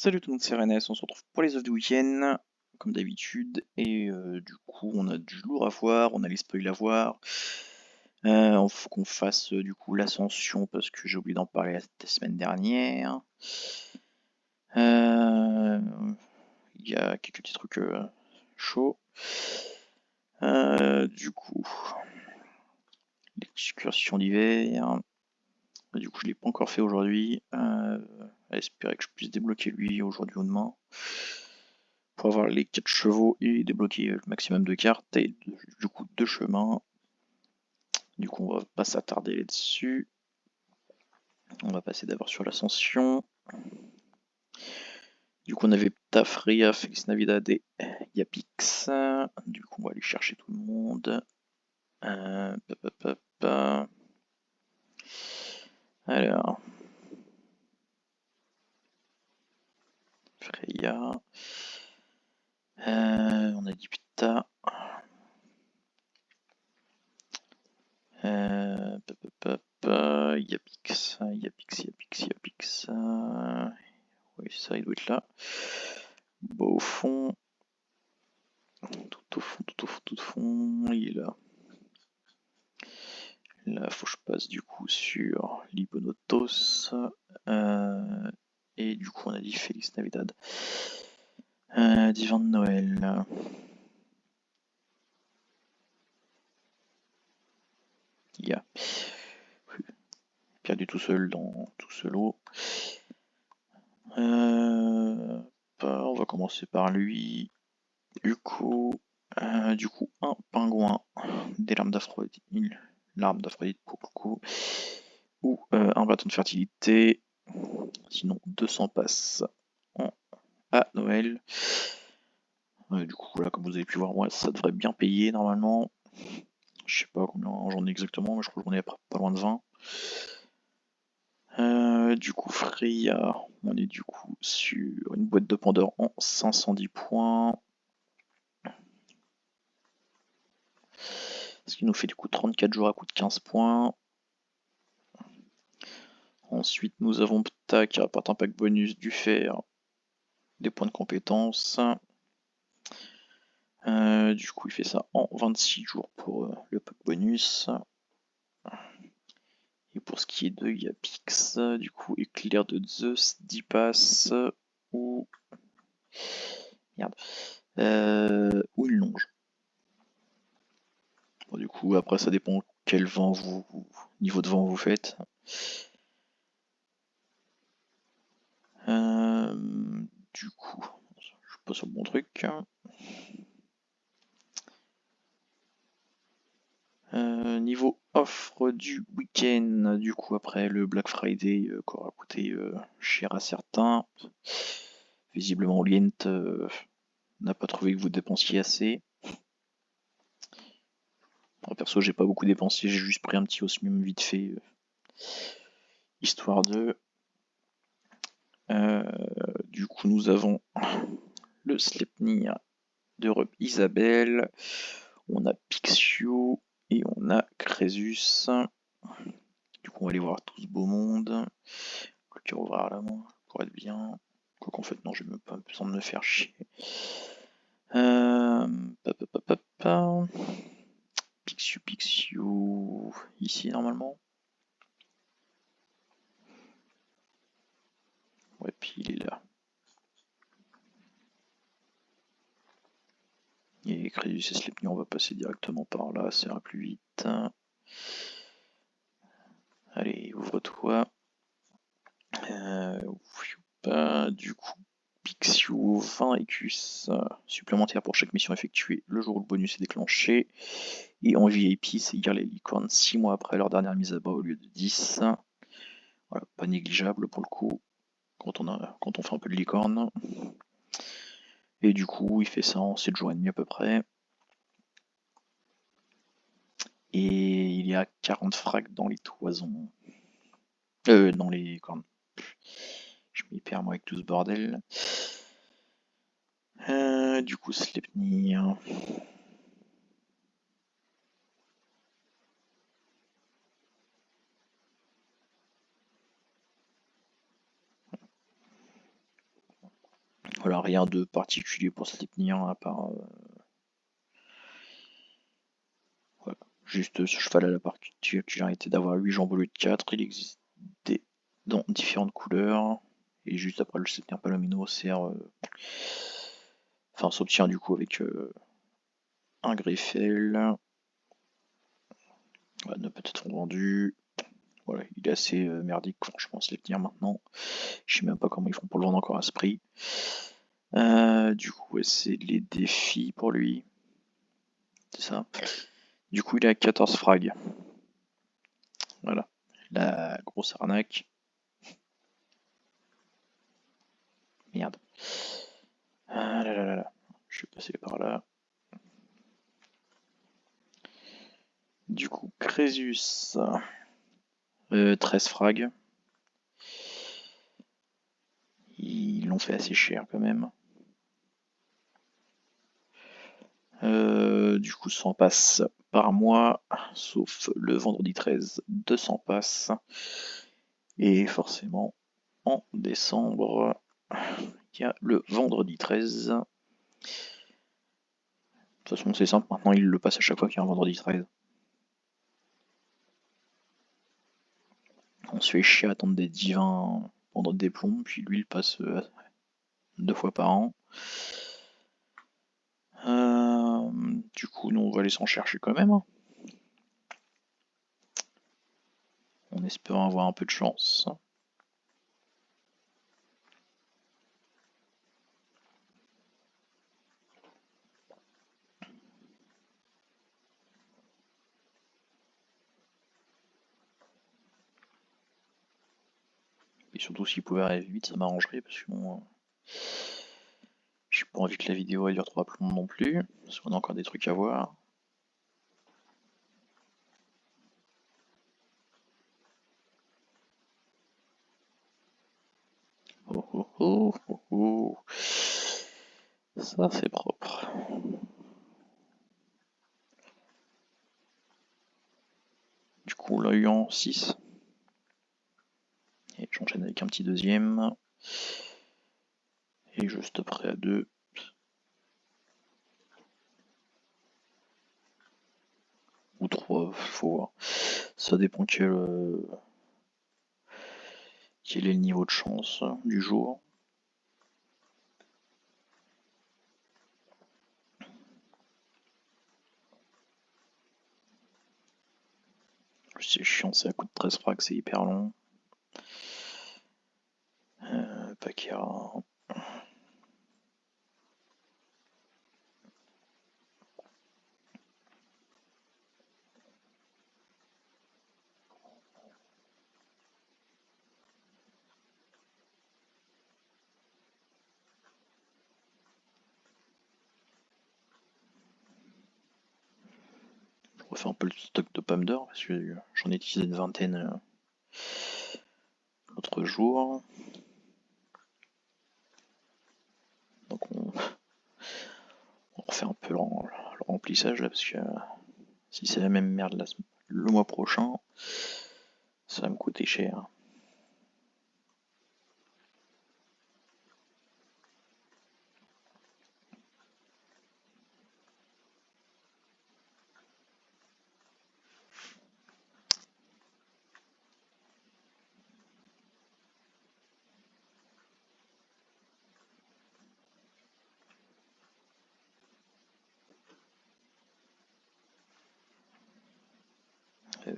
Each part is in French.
Salut tout le monde, c'est Rennes, on se retrouve pour les œufs du week-end, comme d'habitude, et du coup on a du lourd à voir, on a les spoils à voir. Il faut qu'on fasse du coup l'ascension parce que j'ai oublié d'en parler la semaine dernière. Il y a quelques petits trucs chauds. Du coup, l'excursion d'hiver. Du coup je l'ai pas encore fait aujourd'hui. À espérer que je puisse débloquer lui aujourd'hui ou demain. Pour avoir les 4 chevaux et débloquer le maximum de cartes et du coup 2 chemins. Du coup on va pas s'attarder là-dessus. On va passer d'abord sur l'ascension. Du coup on avait Tafria, Félix Navidad et Yapix. Du coup on va aller chercher tout le monde. Alors, Freya. On a dit Pita. Yapix, Yapix. Oui, ça, il doit être là. Bas au fond. Tout au fond, il est là. Là, faut que je passe du coup sur Libonotos. Et du coup, on a dit Félix Navidad. Divan de Noël. Il y a perdu tout seul dans tout ce lot. On va commencer par lui. Du coup, un pingouin, des larmes d'Aphrodite, l'arme d'Aphrodite pour le coup, ou un bâton de fertilité. Sinon, 200 passes à Noël. Du coup, là, comme vous avez pu voir, moi, ça devrait bien payer normalement. Je sais pas combien j'en ai exactement, mais je crois que j'en ai pas loin de 20. Du coup, Freya, on est du coup sur une boîte de Pandore en 510 points. Ce qui nous fait du coup 34 jours à coût de 15 points. Ensuite, nous avons Pta qui rapporte un pack bonus du fer, des points de compétence. Du coup, il fait ça en 26 jours pour le pack bonus. Et pour ce qui est de Yapix, du coup, éclair de Zeus, 10 passes, ou. Merde. Ou une longe. Bon, du coup, après, ça dépend quel niveau de vent vous faites. Du coup, je suis pas sur le bon truc. Niveau offre du week-end, du coup après le Black Friday qui aura coûté cher à certains, visiblement Orient n'a pas trouvé que vous dépensiez assez. Moi, perso j'ai pas beaucoup dépensé, j'ai juste pris un petit osmium vite fait, histoire de. Du coup nous avons le Sleipnir de Rub Isabelle, on a Pixiu et on a Crésus. Du coup on va aller voir tout ce beau monde. Clôture ouvrir la main pour être bien. Quoi qu'en fait non j'ai même pas besoin de me faire chier. Pixiu, ici normalement. Ouais, puis il est là. Et Crédit et Sleipnir, on va passer directement par là, ça ira plus vite. Allez, ouvre-toi. Du coup, Pixiu, 20 écus supplémentaires pour chaque mission effectuée le jour où le bonus est déclenché. Et en VIP, c'est lire les licornes 6 mois après leur dernière mise à bas au lieu de 10. Voilà, pas négligeable pour le coup, quand on fait un peu de licorne. Et du coup, il fait ça en 7 jours et demi à peu près. Et il y a 40 frags dans les toisons. Dans les cornes. Je m'y perds moi avec tout ce bordel. Du coup, Sleipnir. Voilà, rien de particulier pour cette ethnie, à part voilà. Juste ce cheval a la particularité d'avoir 8 jambes au lieu de 4. Il existe dans différentes couleurs. Et juste après le Septien Palomino s'obtient du coup avec un Griffel. Voilà, 9 peut-être vendu. Voilà, il est assez merdique, franchement, se les tenir maintenant. Je sais même pas comment ils font pour le vendre encore à ce prix. Du coup, ouais, c'est les défis pour lui. C'est ça. Du coup, il est à 14 frags. Voilà. La grosse arnaque. Merde. Ah là là là là. Je suis passé par là. Du coup, Crésus. 13 frags. Ils l'ont fait assez cher quand même. Du coup, 100 passes par mois, sauf le vendredi 13, 200 passes. Et forcément, en décembre, il y a le vendredi 13. De toute façon, c'est simple, maintenant il le passe à chaque fois qu'il y a un vendredi 13. On se fait chier à attendre des divins pendant des plombs, puis lui il passe 2 fois par an. Du coup, nous on va aller s'en chercher quand même, hein, en espérant avoir un peu de chance. Et surtout s'il pouvait arriver vite, ça m'arrangerait parce que bon, j'ai pas envie que la vidéo elle dure 3 plombs non plus, parce qu'on a encore des trucs à voir. Oh oh oh oh oh. Ça c'est propre. Du coup on l'a eu en 6. Et j'enchaîne avec un petit deuxième. Et je stopperai à 2. Ou 3, faut voir. Ça dépend quel est le niveau de chance du jour. C'est chiant, ça coûte 13 frags, c'est hyper long. Paquera. Je refais un peu le stock de pommes d'or parce que j'en ai utilisé une vingtaine l'autre jour. Donc on refait un peu le remplissage là parce que si c'est la même merde là, le mois prochain, ça va me coûter cher.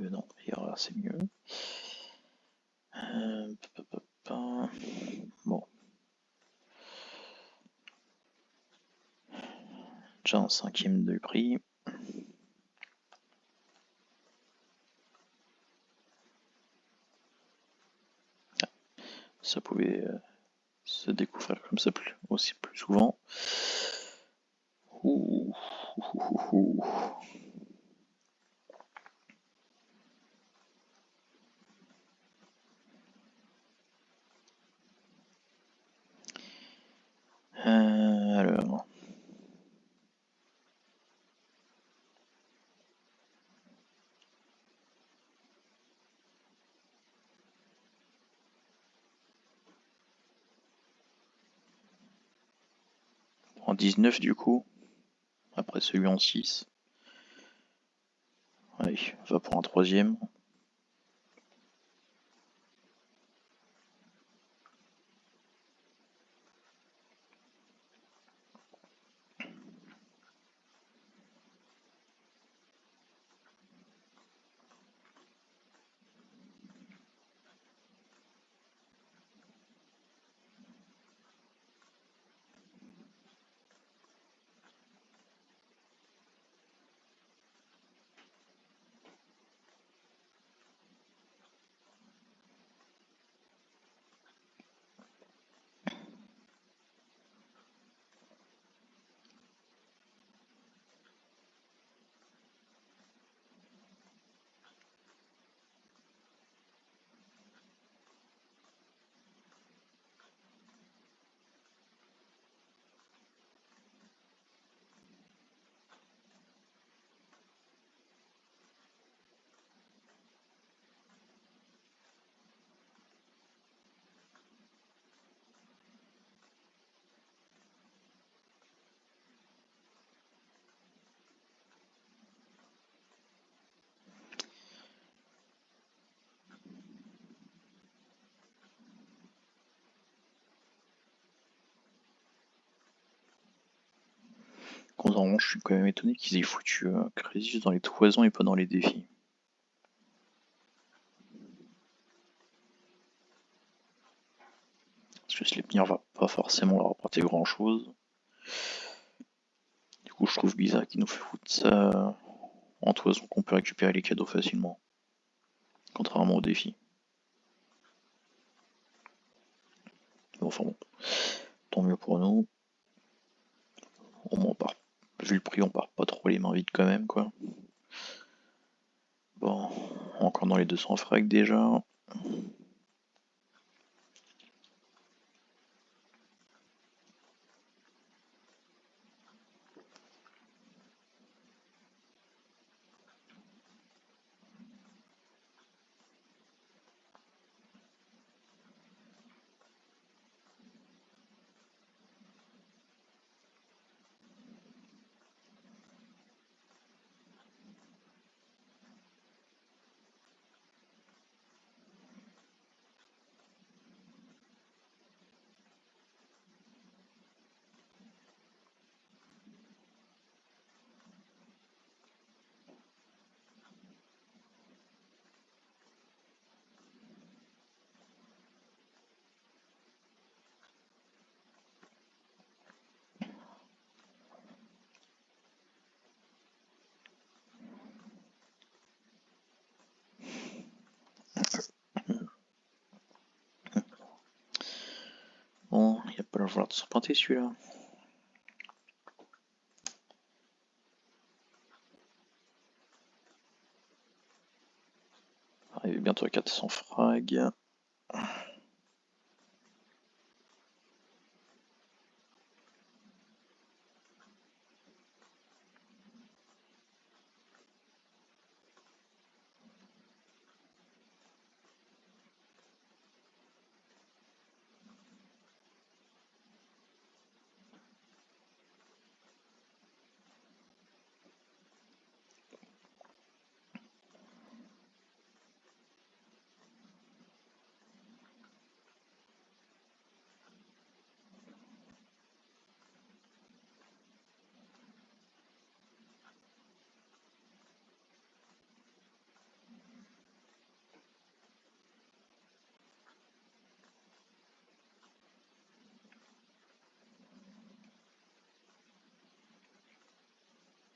Non, c'est mieux. Bon. Déjà un cinquième de prix. Ça pouvait se découvrir comme ça aussi plus souvent. Ouh, ouh, ouh, ouh. Alors. en 19 du coup, après celui en 6. Allez, on va pour un troisième. Contrairement, je suis quand même étonné qu'ils aient foutu Crésus dans les toisons et pas dans les défis. Parce que Sleipnir va pas forcément leur apporter grand chose. Du coup, je trouve bizarre qu'ils nous foutent ça en toison qu'on peut récupérer les cadeaux facilement. Contrairement aux défis. Mais enfin bon, tant mieux pour nous. Au moins, vu le prix, on part pas trop les mains vides quand même, quoi. Bon, encore dans les 200 frags déjà. Bon, il n'y a pas le vouloir de s'emprunter celui-là. Arrivé bientôt à 400 frags.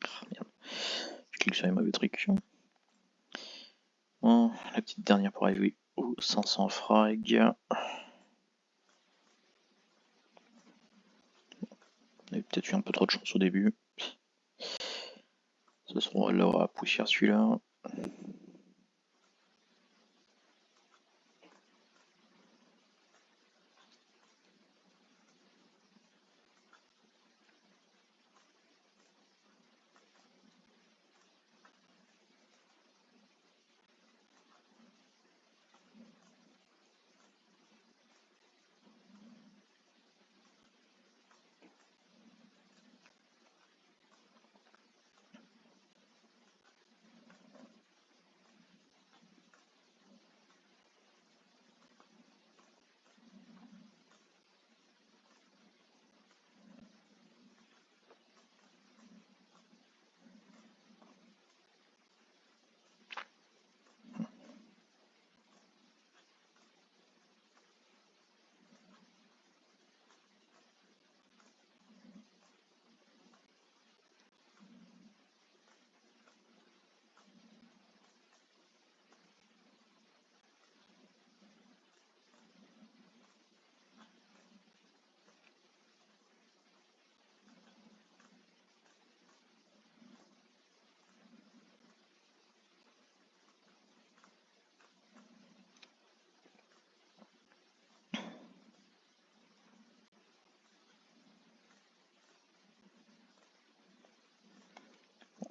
Ah, merde. Je clique sur les mauvais trucs. Bon, la petite dernière pour arriver aux 500 frags. On a peut-être eu un peu trop de chance au début. Ça sera là à poussière celui-là.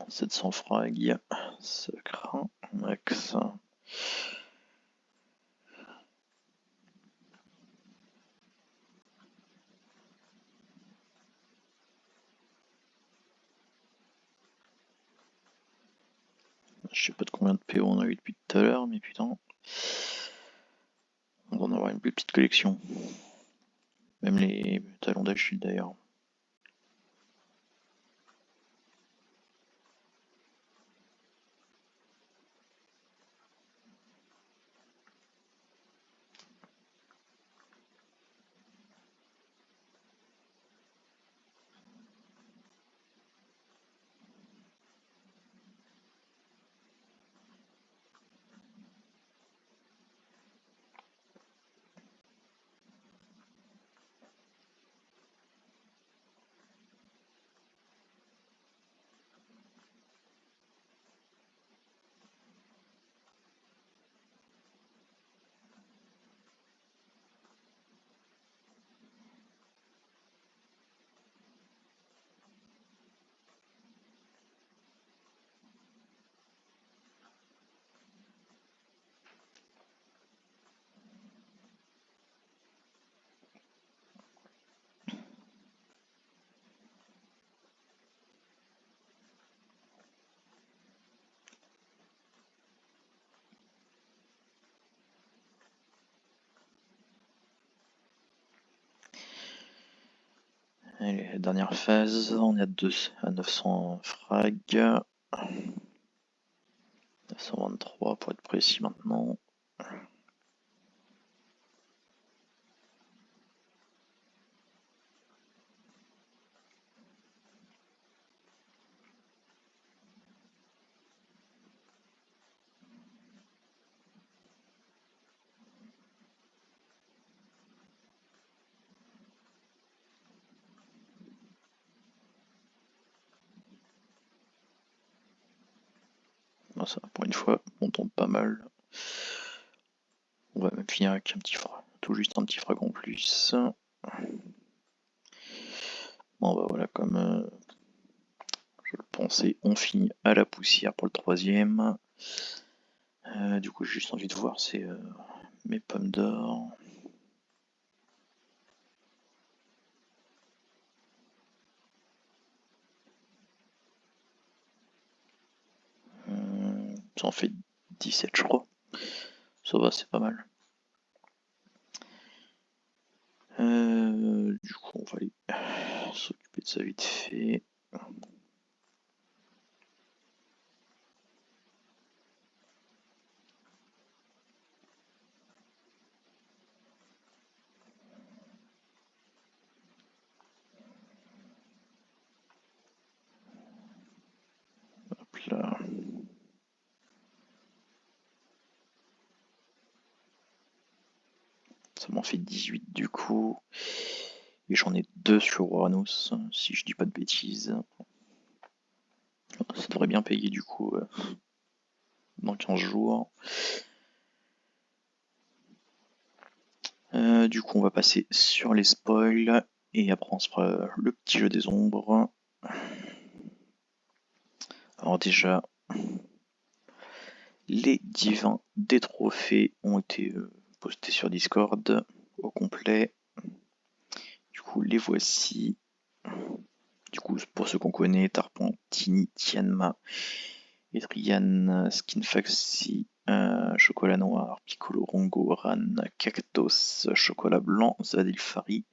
700 frag, ça craint, max. Je sais pas de combien de PO on a eu depuis tout à l'heure, mais putain. On doit en avoir une plus petite collection. Même les talons d'Achille d'ailleurs. Allez, la dernière phase, on est à 900 frag. 923 pour être précis maintenant. Bon, ça, pour une fois, on tombe pas mal. On va même finir avec un petit frag, tout juste un petit frag en plus. Bon bah voilà, comme je le pensais, on finit à la poussière pour le troisième. Du coup, j'ai juste envie de voir mes pommes d'or. Ça en fait 17, je crois. Ça va, c'est pas mal. Du coup, on va aller s'occuper de ça vite fait. Hop là. Ça m'en fait 18 du coup. Et j'en ai 2 sur Uranus, si je dis pas de bêtises. Ça devrait bien payer du coup dans 15 jours. Du coup, on va passer sur les spoils. Et après, on se fera le petit jeu des ombres. Alors déjà, les divins des trophées ont été postés sur Discord au complet. Du coup, les voici. Du coup, pour ceux qu'on connaît, Tarpan, Tini, Tianma, Edrian, Skinfaxi, Chocolat Noir, Piccolo, Rongo, Ran, Cactos, Chocolat Blanc, Zadilfari,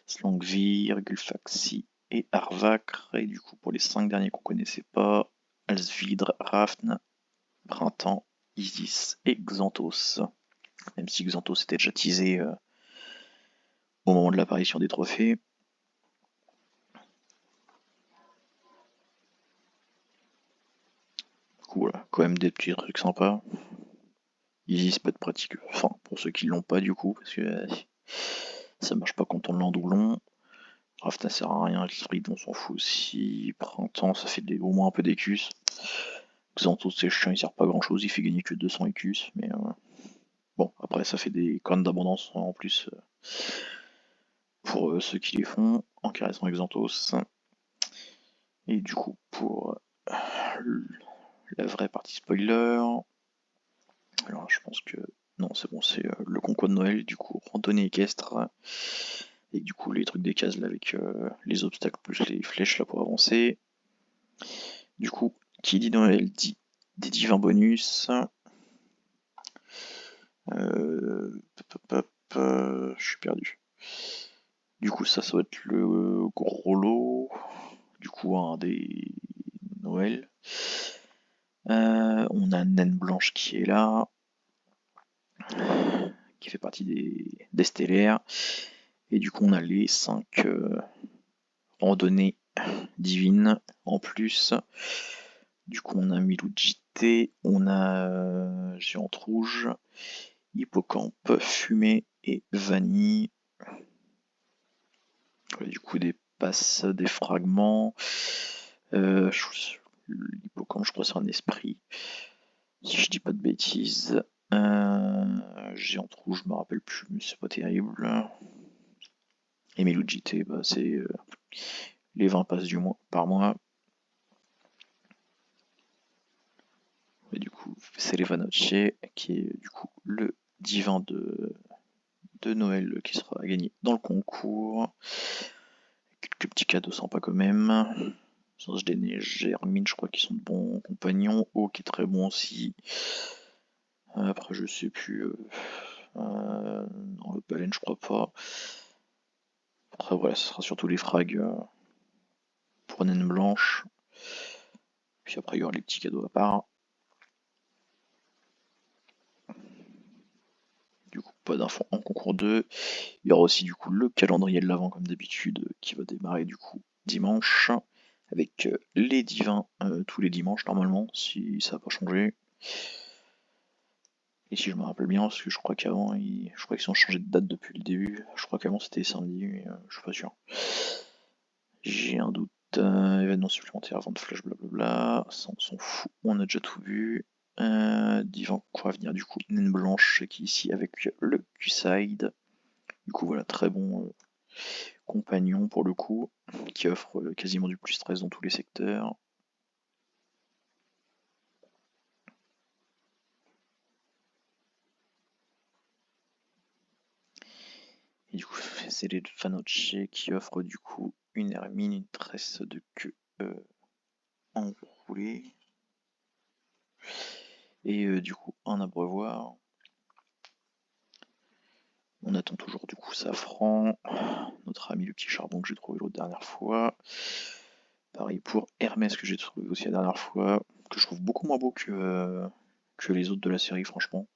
Slangvir, Gulfaxi et Arvakr. Et du coup, pour les 5 derniers qu'on connaissait pas, Alsvidre, Rafn, Printemps, Isis et Xanthos. Même si Xanthos était déjà teasé au moment de l'apparition des trophées. Du coup, voilà, quand même des petits trucs sympas. Isis peut être pratique, enfin, pour ceux qui l'ont pas du coup, parce que ça marche pas quand on l'a en doublon. Raft, ça sert à rien, Sprit, on s'en fout aussi. Printemps, ça fait au moins un peu d'écus. Xanthos, c'est chiant, il sert pas grand chose, il fait gagner que 200 écus, mais bon, après, ça fait des cornes d'abondance en plus pour ceux qui les font, en caressant Xanthos. Et du coup, pour la vraie partie spoiler. Alors je pense que non, c'est bon, c'est le concours de Noël, du coup randonnée équestre, et du coup les trucs des cases là avec les obstacles plus les flèches là pour avancer. Du coup, qui dit Noël dit des divins bonus. Je suis perdu. Du coup ça va être le gros lot. Du coup un des Noël. On a Naine Blanche qui est là, qui fait partie des stellaires. Et du coup, on a les 5 randonnées divines en plus. Du coup, on a Milou JT, on a Géante Rouge, Hippocampe, Fumée et Vanille. Voilà, du coup, des passes, des fragments. L'hippocampe, je crois que c'est un esprit. Si je dis pas de bêtises. Géante Rouge, je me rappelle plus, mais c'est pas terrible. Et Milou JT, bah, c'est les 20 passes par mois. Et du coup, c'est Levanoche qui est du coup le divin de Noël qui sera gagné dans le concours. Quelques petits cadeaux sympas quand même. Singe des Neiges, Hermine, je crois qu'ils sont de bons compagnons. O qui est très bon aussi. Après, je sais plus. Dans le baleine, je crois pas. Après, voilà, ce sera surtout les frags pour Naine Blanche. Puis après, il y aura les petits cadeaux à part. Du coup, pas d'infos en concours 2. Il y aura aussi du coup le calendrier de l'avant comme d'habitude qui va démarrer du coup dimanche avec les divins tous les dimanches normalement si ça n'a pas changé. Et si je me rappelle bien, parce que je crois qu'avant je crois qu'ils ont changé de date depuis le début. Je crois qu'avant c'était samedi, mais je suis pas sûr. J'ai un doute. Événement supplémentaire, vente flash, blablabla. Ça on s'en fout, on a déjà tout vu. Divan quoi à venir du coup. Naine Blanche qui est ici avec le Q-Side. Du coup voilà, très bon compagnon pour le coup, qui offre quasiment du plus 13 dans tous les secteurs. Et du coup, c'est les Fanoche qui offrent du coup une hermine, une tresse de queue enroulée. Et du coup, un abreuvoir. On attend toujours du coup Safran, notre ami le petit charbon que j'ai trouvé l'autre dernière fois. Pareil pour Hermès que j'ai trouvé aussi la dernière fois, que je trouve beaucoup moins beau que les autres de la série franchement.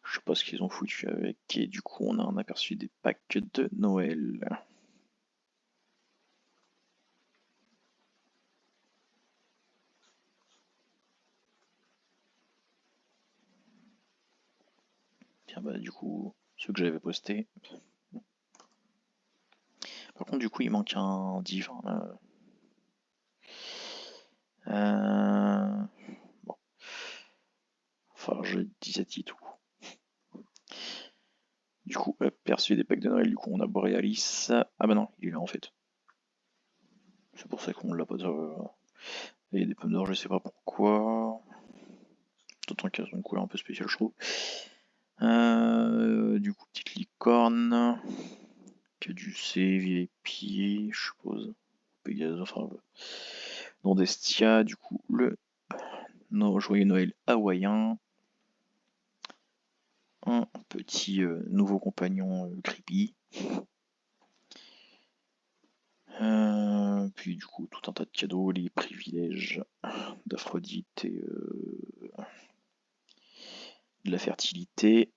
Je sais pas ce qu'ils ont foutu avec, et du coup on a un aperçu des packs de Noël. Tiens bah du coup, ceux que j'avais postés. Par contre du coup il manque un divin. Bon, enfin je disais tout. Du coup, aperçu des packs de Noël, du coup on a Borealis. Ah bah non, il est là en fait. C'est pour ça qu'on l'a pas. Il y a des pommes d'or, je sais pas pourquoi. D'autant qu'elles ont une couleur un peu spéciale, je trouve. Du coup, petite licorne. Caducée, VIP, je suppose. Pégase, enfin. Nordestia, du coup, le joyeux Noël hawaïen. Un petit nouveau compagnon creepy. Puis du coup, tout un tas de cadeaux, les privilèges d'Aphrodite et de la fertilité.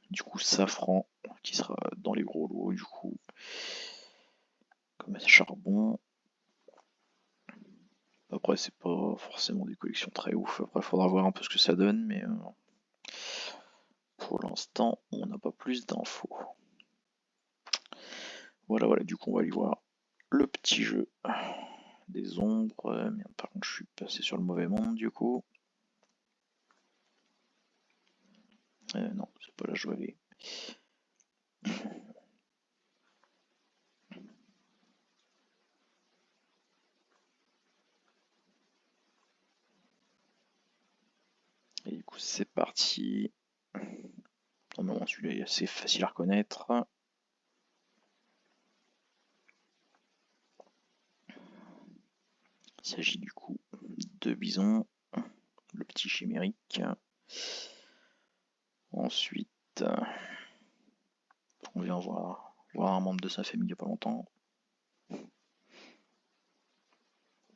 Du coup, Safran, qui sera dans les gros lots, du coup, comme charbon. Après, c'est pas forcément des collections très ouf. Après, il faudra voir un peu ce que ça donne, mais pour l'instant, on n'a pas plus d'infos. Voilà, voilà, du coup, on va aller voir le petit jeu des ombres. Merde, par contre, je suis passé sur le mauvais monde, du coup. Non, c'est pas là que je veux aller. C'est parti. Normalement celui-là est assez facile à reconnaître. Il s'agit du coup de Bison, le petit chimérique. Ensuite, on vient voir un membre de sa famille il n'y a pas longtemps.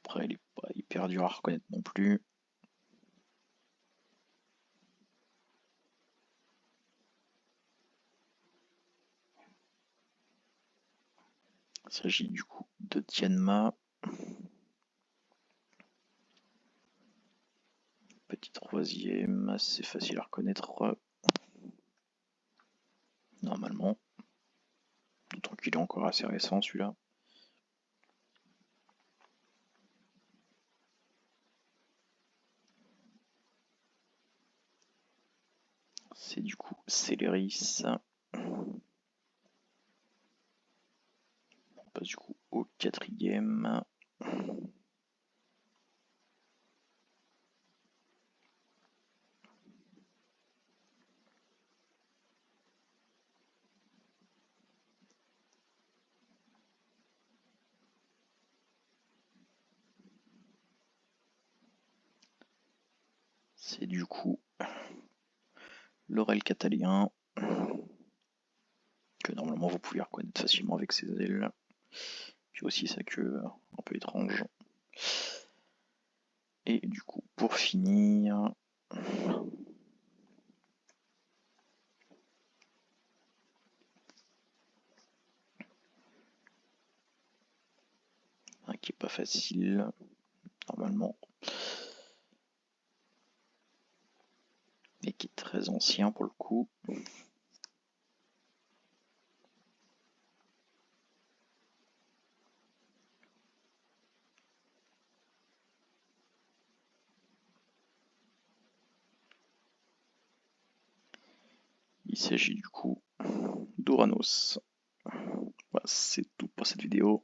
Après, il n'est pas hyper dur à reconnaître non plus. Il s'agit du coup de Tianma. Petit troisième, assez facile à reconnaître. Normalement. D'autant qu'il est encore assez récent celui-là. C'est du coup Céléris. On passe du coup au quatrième. C'est du coup Laurel catalien, que normalement vous pouvez reconnaître facilement avec ses ailes. Puis aussi sa queue un peu étrange. Et du coup, pour finir, un qui est pas facile, normalement, et qui est très ancien pour le coup. Il s'agit du coup d'Ouranos. Voilà, c'est tout pour cette vidéo.